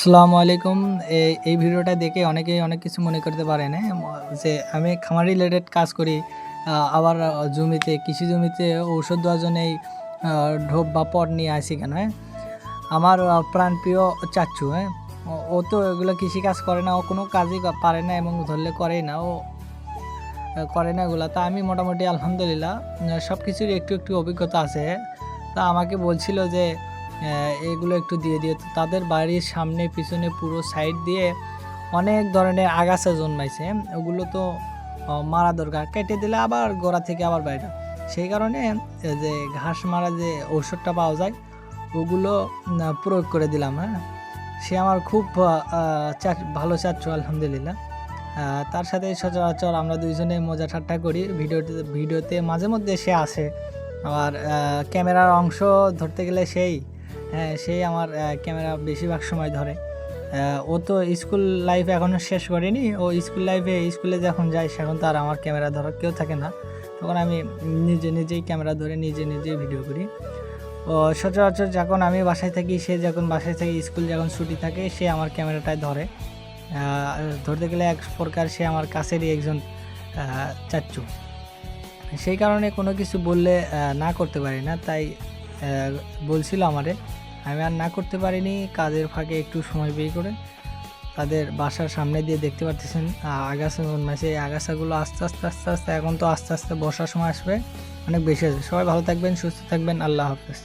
আসসালামু আলাইকুম। এই ভিডিওটা দেখে অনেকেই অনেক কিছু মনে করতে পারেন, যে আমি খামার রিলেটেড কাজ করি। আবার জমিতে কৃষি জমিতে ঔষধ দেওয়ার জন্য এই ঢোপ বা পট নিয়ে আসি কেন? আমার প্রাণপ্রিয় চাচ্চু, ও তো এগুলো কৃষিকাজ করে না, ও কোনো কাজই পারে না এবং ধরলে করেই না, ও করে না এগুলো। তা আমি মোটামুটি আলহামদুলিল্লাহ সব কিছুরই একটু একটু অভিজ্ঞতা আছে। তা আমাকে বলছিল যে এগুলো একটু দিয়ে দিয়ে, তো তাদের বাড়ির সামনে পিছনে পুরো সাইড দিয়ে অনেক ধরনের আগাছা জন্মাইছে। ওগুলো তো মারা দরকার, কেটে দিলে আবার গোড়া থেকে আবার বাইরে। সেই কারণে যে ঘাস মারা যে ঔষধটা পাওয়া যায় ওগুলো প্রয়োগ করে দিলাম। সে আমার খুব ভালো চাচ্ছু আলহামদুলিল্লাহ। তার সাথে সচরাচর আমরা দুইজনে মজা ঠাট্টা করি, ভিডিওতে মাঝে মধ্যে সে আসে। আবার ক্যামেরার অংশ ধরতে গেলে সেই আমার ক্যামেরা বেশিরভাগ সময় ধরে। ও তো স্কুল লাইফ এখনও শেষ করেনি, ও স্কুলে যখন যায় সেখন তো আর আমার ক্যামেরা ধরার কেউ থাকে না, তখন আমি নিজেই ক্যামেরা ধরে নিজেই ভিডিও করি। ও সচরাচর যখন আমি বাসায় থাকি, সে যখন বাসায় থাকে, স্কুল যখন ছুটি থাকে, সে আমার ক্যামেরাটায় ধরে। ধরতে গেলে এক প্রকার সে আমার কাছেরই একজন চাচ্চু। সেই কারণে কোনো কিছু বললে না করতে পারি না, তাই বলছিল আমারে, আমি আর না করতে পারিনি। কাজের ফাঁকে একটু সময় বের করে তাদের বাসার সামনে দিয়ে দেখতে পারতেছেন আগাছা জন্মাইছে। এই আগাছাগুলো আস্তে আস্তে এখন তো আস্তে আস্তে বর্ষার সময় আসবে, অনেক বেশি আছে। সবাই ভালো থাকবেন, সুস্থ থাকবেন, আল্লাহ হাফেজ।